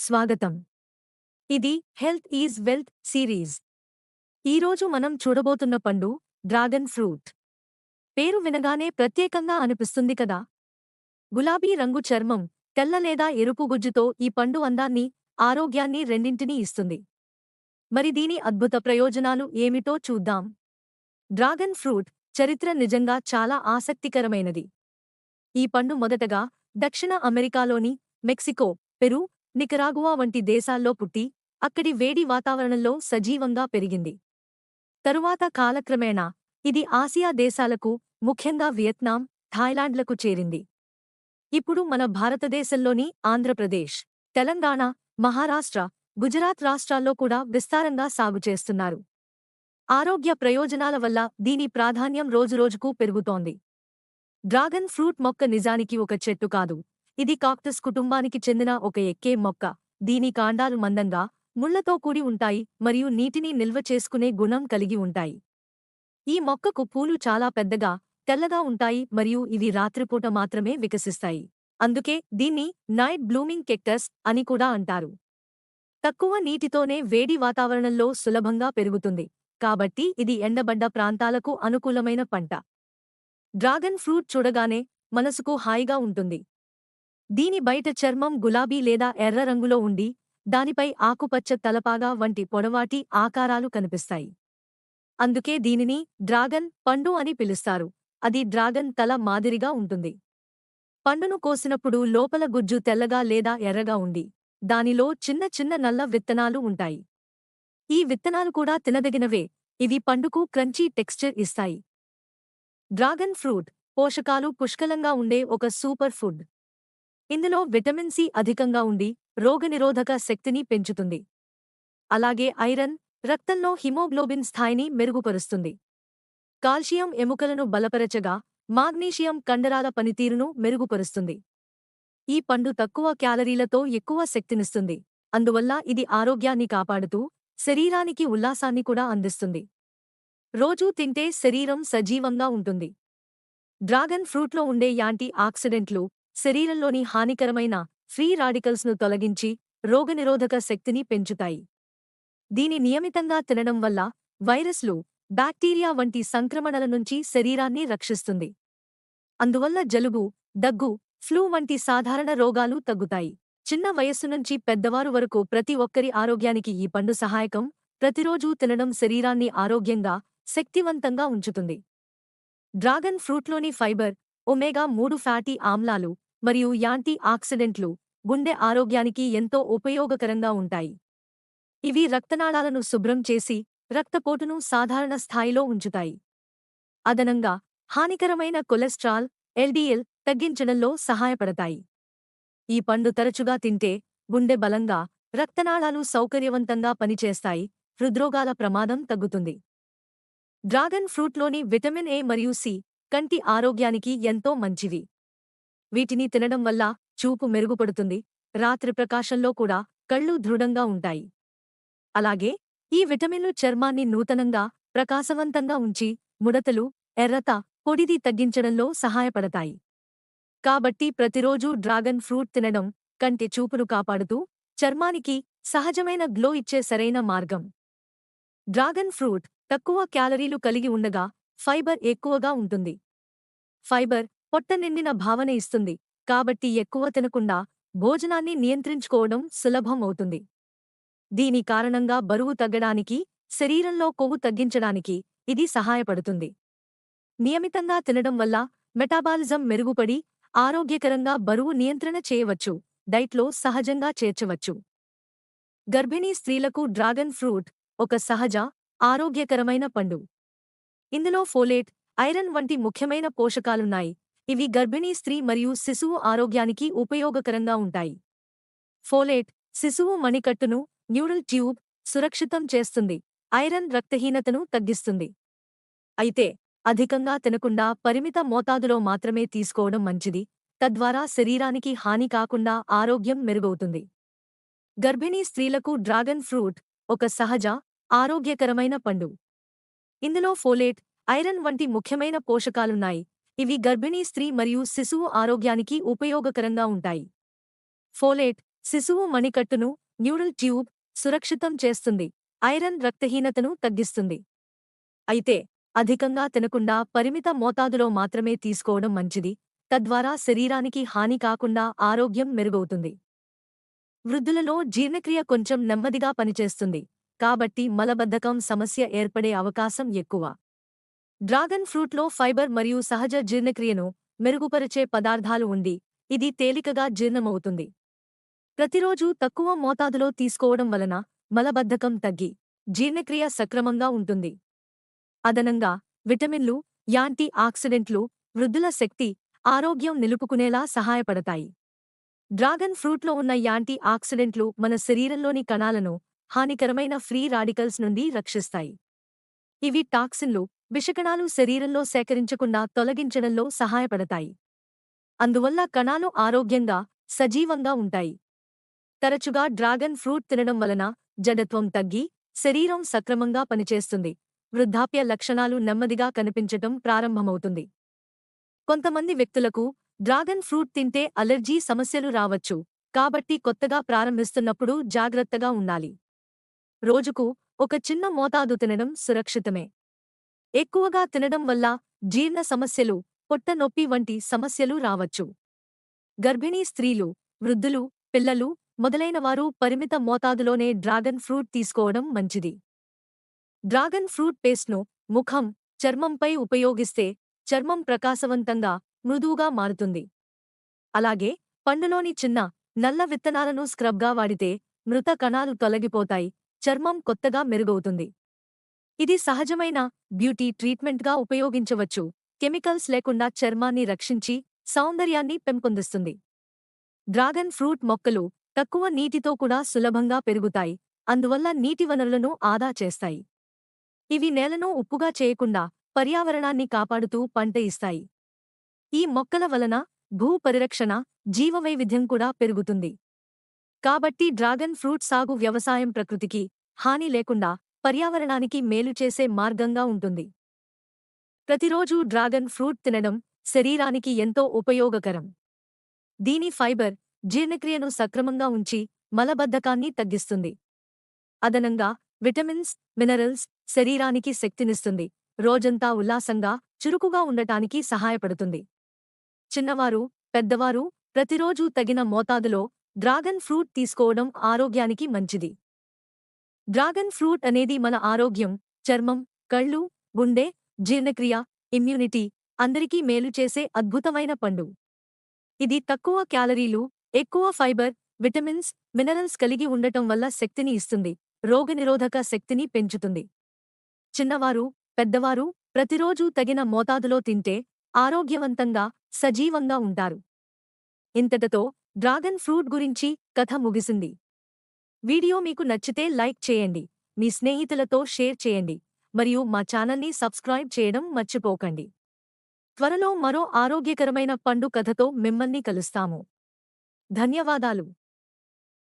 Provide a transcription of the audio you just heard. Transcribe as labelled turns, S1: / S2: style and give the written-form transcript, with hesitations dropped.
S1: స్వాగతం. ఇది health is wealth series. ఈరోజు మనం చూడబోతున్న పండు డ్రాగన్ ఫ్రూట్. పేరు వినగానే ప్రత్యేకంగా అనిపిస్తుంది కదా. గులాబీ రంగు చర్మం, తెల్ల లేదా ఎరుపు గుజ్జుతో ఈ పండు అందాన్ని, ఆరోగ్యాన్ని రెండింటినీ ఇస్తుంది. మరి దీని అద్భుత ప్రయోజనాలు ఏమిటో చూద్దాం. డ్రాగన్ ఫ్రూట్ చరిత్ర నిజంగా చాలా ఆసక్తికరమైనది. ఈ పండు మొదటగా దక్షిణ అమెరికాలోని మెక్సికో, పెరు, నికరాగువా వంటి దేశాల్లో పుట్టి, అక్కడి వేడి వాతావరణంలో సజీవంగా పెరిగింది. తరువాత కాలక్రమేణా ఇది ఆసియా దేశాలకు, ముఖ్యంగా వియత్నాం, థాయిలాండ్లకు చేరింది. ఇప్పుడు మన భారతదేశంలోని ఆంధ్రప్రదేశ్, తెలంగాణ, మహారాష్ట్ర, గుజరాత్ రాష్ట్రాల్లో కూడా విస్తారంగా సాగు చేస్తున్నారు. ఆరోగ్య ప్రయోజనాల వల్ల దీని ప్రాధాన్యం రోజురోజుకూ పెరుగుతోంది. డ్రాగన్ ఫ్రూట్ మొక్క నిజానికి ఒక చెట్టు కాదు. ఇది కాక్టస్ కుటుంబానికి చెందిన ఒక ఎక్కే మొక్క. దీని కాండాలు మందంగా, ముళ్లతో కూడి ఉంటాయి మరియు నీటిని నిల్వ చేసుకునే గుణం కలిగి ఉంటాయి. ఈ మొక్కకు పూలు చాలా పెద్దగా, తెల్లగా ఉంటాయి మరియు ఇవి రాత్రిపూట మాత్రమే వికసిస్తాయి. అందుకే దీన్ని నైట్ బ్లూమింగ్ కెక్టస్ అని కూడా అంటారు. తక్కువ నీటితోనే వేడి వాతావరణంలో సులభంగా పెరుగుతుంది. కాబట్టి ఇది ఎండబడ్డ ప్రాంతాలకు అనుకూలమైన పంట. డ్రాగన్ ఫ్రూట్ చూడగానే మనసుకు హాయిగా ఉంటుంది. దీని బయట చర్మం గులాబీ లేదా ఎర్ర రంగులో ఉండి, దానిపై ఆకుపచ్చ తలపాగా వంటి పొడవాటి ఆకారాలు కనిపిస్తాయి. అందుకే దీనిని డ్రాగన్ పండు అని పిలుస్తారు. అది డ్రాగన్ తల మాదిరిగా ఉంటుంది. పండును కోసినప్పుడు లోపల గుజ్జు తెల్లగా లేదా ఎర్రగా ఉండి, దానిలో చిన్న చిన్న నల్ల విత్తనాలు ఉంటాయి. ఈ విత్తనాలు కూడా తినదగినవే. ఇవి పండుకు క్రంచీ టెక్స్చర్ ఇస్తాయి. డ్రాగన్ ఫ్రూట్ పోషకాలు పుష్కలంగా ఉండే ఒక సూపర్ ఫుడ్. ఇందులో విటమిన్ సి అధికంగా ఉండి రోగనిరోధక శక్తిని పెంచుతుంది. అలాగే ఐరన్, రక్తంలో హిమోగ్లోబిన్ స్థాయిని మెరుగుపరుస్తుంది. కాల్షియం ఎముకలను బలపరచగా, మాగ్నీషియం కండరాల పనితీరును మెరుగుపరుస్తుంది. ఈ పండు తక్కువ క్యాలరీలతో ఎక్కువ శక్తినిస్తుంది. అందువల్ల ఇది ఆరోగ్యాన్ని కాపాడుతూ, శరీరానికి ఉల్లాసాన్ని కూడా అందిస్తుంది. రోజూ తింటే శరీరం సజీవంగా ఉంటుంది. డ్రాగన్ ఫ్రూట్లో ఉండే యాంటీ ఆక్సిడెంట్లు శరీరంలోని హానికరమైన ఫ్రీ రాడికల్స్ను తొలగించి రోగనిరోధక శక్తిని పెంచుతాయి. దీని నియమితంగా తినడం వల్ల వైరస్లు, బ్యాక్టీరియా వంటి సంక్రమణల నుంచి శరీరాన్ని రక్షిస్తుంది. అందువల్ల జలుబు, దగ్గు, ఫ్లూ వంటి సాధారణ రోగాలు తగ్గుతాయి. చిన్న వయస్సు నుంచి పెద్దవారు వరకు ప్రతి ఒక్కరి ఆరోగ్యానికి ఈ పండు సహాయకం. ప్రతిరోజూ తినడం శరీరాన్ని ఆరోగ్యంగా, శక్తివంతంగా ఉంచుతుంది. డ్రాగన్ ఫ్రూట్లోని ఫైబర్, ఒమేగా-3 ఫ్యాటీ ఆమ్లాలు మరియు యాంటీ ఆక్సిడెంట్లు గుండె ఆరోగ్యానికి ఎంతో ఉపయోగకరంగా ఉంటాయి. ఇవి రక్తనాళాలను శుభ్రం చేసి, రక్తపోటును సాధారణ స్థాయిలో ఉంచుతాయి. అదనంగా, హానికరమైన కొలెస్ట్రాల్, ఎల్డీఎల్ తగ్గించడంలో సహాయపడతాయి. ఈ పండు తరచుగా తింటే గుండె బలంగా, రక్తనాళాలు సౌకర్యవంతంగా పనిచేస్తాయి, హృద్రోగాల ప్రమాదం తగ్గుతుంది. డ్రాగన్ ఫ్రూట్లోని విటమిన్ ఏ మరియు సి కంటి ఆరోగ్యానికి ఎంతో మంచివి. వీటిని తినడం వల్ల చూపు మెరుగుపడుతుంది. రాత్రి ప్రకాశంలో కూడా కళ్ళు దృఢంగా ఉంటాయి. అలాగే ఈ విటమిన్లు చర్మాన్ని నూతనంగా, ప్రకాశవంతంగా ఉంచి, ముడతలు, ఎర్రత, పొడిది తగ్గించడంలో సహాయపడతాయి. కాబట్టి ప్రతిరోజూ డ్రాగన్ ఫ్రూట్ తినడం కంటి చూపును కాపాడుతూ, చర్మానికి సహజమైన గ్లో ఇచ్చే సరైన మార్గం. డ్రాగన్ ఫ్రూట్ తక్కువ క్యాలరీలు కలిగి ఉండగా ఫైబర్ ఎక్కువగా ఉంటుంది. ఫైబర్ పొట్ట నిండిన భావన ఇస్తుంది. కాబట్టి ఎక్కువ తినకుండా భోజనాన్ని నియంత్రించుకోవడం సులభం అవుతుంది. దీని కారణంగా బరువు తగ్గడానికి, శరీరంలో కొవ్వు తగ్గించడానికి ఇది సహాయపడుతుంది. నియమితంగా తినడం వల్ల మెటాబాలిజం మెరుగుపడి, ఆరోగ్యకరంగా బరువు నియంత్రణ చేయవచ్చు. డైట్లో సహజంగా చేర్చవచ్చు. గర్భిణీ స్త్రీలకు డ్రాగన్ ఫ్రూట్ ఒక సహజ, ఆరోగ్యకరమైన పండు. ఇందులో ఫోలేట్, ఐరన్ వంటి ముఖ్యమైన పోషకాలున్నాయి. ఇవి గర్భిణీ స్త్రీ మరియు శిశువు ఆరోగ్యానికి ఉపయోగకరంగా ఉంటాయి. ఫోలేట్ శిశువు మణికట్టును, న్యూరల్ ట్యూబ్ సురక్షితం చేస్తుంది. ఐరన్ రక్తహీనతను తగ్గిస్తుంది. అయితే అధికంగా తినకుండా పరిమిత మోతాదులో మాత్రమే తీసుకోవడం మంచిది. తద్వారా శరీరానికి హాని కాకుండా ఆరోగ్యం మెరుగవుతుంది. గర్భిణీ స్త్రీలకు డ్రాగన్ ఫ్రూట్ ఒక సహజ, ఆరోగ్యకరమైన పండు. ఇందులో ఫోలేట్, ఐరన్ వంటి ముఖ్యమైన పోషకాలున్నాయి. ఇవి గర్భిణీ స్త్రీ మరియు శిశువు ఆరోగ్యానికి ఉపయోగకరంగా ఉంటాయి. ఫోలేట్ శిశువు మణికట్టును, న్యూరల్ ట్యూబ్ సురక్షితం చేస్తుంది. ఐరన్ రక్తహీనతను తగ్గిస్తుంది. అయితే అధికంగా తినకుండా పరిమిత మోతాదులో మాత్రమే తీసుకోవడం మంచిది. తద్వారా శరీరానికి హాని కాకుండా ఆరోగ్యం మెరుగవుతుంది. వృద్ధులలో జీర్ణక్రియ కొంచెం నెమ్మదిగా పనిచేస్తుంది. కాబట్టి మలబద్ధకం సమస్య ఏర్పడే అవకాశం ఎక్కువ. డ్రాగన్ ఫ్రూట్లో ఫైబర్ మరియు సహజ జీర్ణక్రియను మెరుగుపరిచే పదార్థాలు ఉండి, ఇది తేలికగా జీర్ణమవుతుంది. ప్రతిరోజూ తక్కువ మోతాదులో తీసుకోవడం వలన మలబద్ధకం తగ్గి, జీర్ణక్రియ సక్రమంగా ఉంటుంది. అదనంగా విటమిన్లు, యాంటీ ఆక్సిడెంట్లు వృద్ధుల శక్తి, ఆరోగ్యం నిలుపుకునేలా సహాయపడతాయి. డ్రాగన్ ఫ్రూట్లో ఉన్న యాంటీ ఆక్సిడెంట్లు మన శరీరంలోని కణాలను హానికరమైన ఫ్రీ రాడికల్స్ నుండి రక్షిస్తాయి. ఇవి టాక్సిన్లు, విషకణాలు శరీరంలో సేకరించకుండా తొలగించడంలో సహాయపడతాయి. అందువల్ల కణాలు ఆరోగ్యంగా, సజీవంగా ఉంటాయి. తరచుగా డ్రాగన్ ఫ్రూట్ తినడం వలన జడత్వం తగ్గి, శరీరం సక్రమంగా పనిచేస్తుంది. వృద్ధాప్య లక్షణాలు నెమ్మదిగా కనిపించటం ప్రారంభమవుతుంది. కొంతమంది వ్యక్తులకు డ్రాగన్ ఫ్రూట్ తింటే అలెర్జీ సమస్యలు రావచ్చు. కాబట్టి కొత్తగా ప్రారంభిస్తున్నప్పుడు జాగ్రత్తగా ఉండాలి. రోజుకు ఒక చిన్న మోతాదు తినడం సురక్షితమే. ఎక్కువగా తినడం వల్ల జీర్ణ సమస్యలు, పొట్ట నొప్పి వంటి సమస్యలు రావచ్చు. గర్భిణీ స్త్రీలు, వృద్ధులు, పిల్లలు మొదలైనవారు పరిమిత మోతాదులోనే డ్రాగన్ ఫ్రూట్ తీసుకోవడం మంచిది. డ్రాగన్ ఫ్రూట్ పేస్ట్ను ముఖం, చర్మంపై ఉపయోగిస్తే చర్మం ప్రకాశవంతంగా, మృదువుగా మారుతుంది. అలాగే పండులోని చిన్న, నల్ల విత్తనాలను స్క్రబ్గా వాడితే మృత కణాలు తొలగిపోతాయి, చర్మం కొత్తగా మెరుగవుతుంది. ఇది సహజమైన బ్యూటీ ట్రీట్మెంట్గా ఉపయోగించవచ్చు. కెమికల్స్ లేకుండా చర్మాన్ని రక్షించి సౌందర్యాన్ని పెంపొందిస్తుంది. డ్రాగన్ ఫ్రూట్ మొక్కలు తక్కువ నీటితో కూడా సులభంగా పెరుగుతాయి. అందువల్ల నీటి వనరులను ఆదా చేస్తాయి. ఇవి నేలను ఉప్పుగా చేయకుండా పర్యావరణాన్ని కాపాడుతూ పంట ఇస్తాయి. ఈ మొక్కల వలన భూ పరిరక్షణ, జీవవైవిధ్యం కూడా పెరుగుతుంది. కాబట్టి డ్రాగన్ ఫ్రూట్ సాగు వ్యవసాయం ప్రకృతికి హాని లేకుండా పర్యావరణానికి మేలు చేసే మార్గంగా ఉంటుంది. ప్రతిరోజూ డ్రాగన్ ఫ్రూట్ తినడం శరీరానికి ఎంతో ఉపయోగకరం. దీని ఫైబర్ జీర్ణక్రియను సక్రమంగా ఉంచి మలబద్ధకాన్ని తగ్గిస్తుంది. అదనంగా విటమిన్స్, మినరల్స్ శరీరానికి శక్తినిస్తుంది. రోజంతా ఉల్లాసంగా, చురుకుగా ఉండటానికి సహాయపడుతుంది. చిన్నవారు, పెద్దవారు ప్రతిరోజూ తగిన మోతాదులో డ్రాగన్ ఫ్రూట్ తీసుకోవడం ఆరోగ్యానికి మంచిది. డ్రాగన్ ఫ్రూట్ అనేది మన ఆరోగ్యం, చర్మం, కళ్ళు, గుండె, జీర్ణక్రియ, ఇమ్యూనిటీ అందరికీ మేలు చేసే అద్భుతమైన పండు. ఇది తక్కువ క్యాలరీలు, ఎక్కువ ఫైబర్, విటమిన్స్, మినరల్స్ కలిగి ఉండటం వల్ల శక్తిని ఇస్తుంది, రోగనిరోధక శక్తిని పెంచుతుంది. చిన్నవారు, పెద్దవారు ప్రతిరోజూ తగిన మోతాదులో తింటే ఆరోగ్యవంతంగా, సజీవంగా ఉంటారు. ఇంతటితో డ్రాగన్ ఫ్రూట్ గురించి కథ ముగిసింది. వీడియో మీకు నచ్చితే లైక్ చేయండి, మీ స్నేహితులతో షేర్ చేయండి, మరియు మా ఛానల్ని సబ్స్క్రైబ్ చేయడం మర్చిపోకండి. త్వరలో మరో ఆరోగ్యకరమైన పండు కథతో మిమ్మల్ని కలుస్తాము. ధన్యవాదాలు.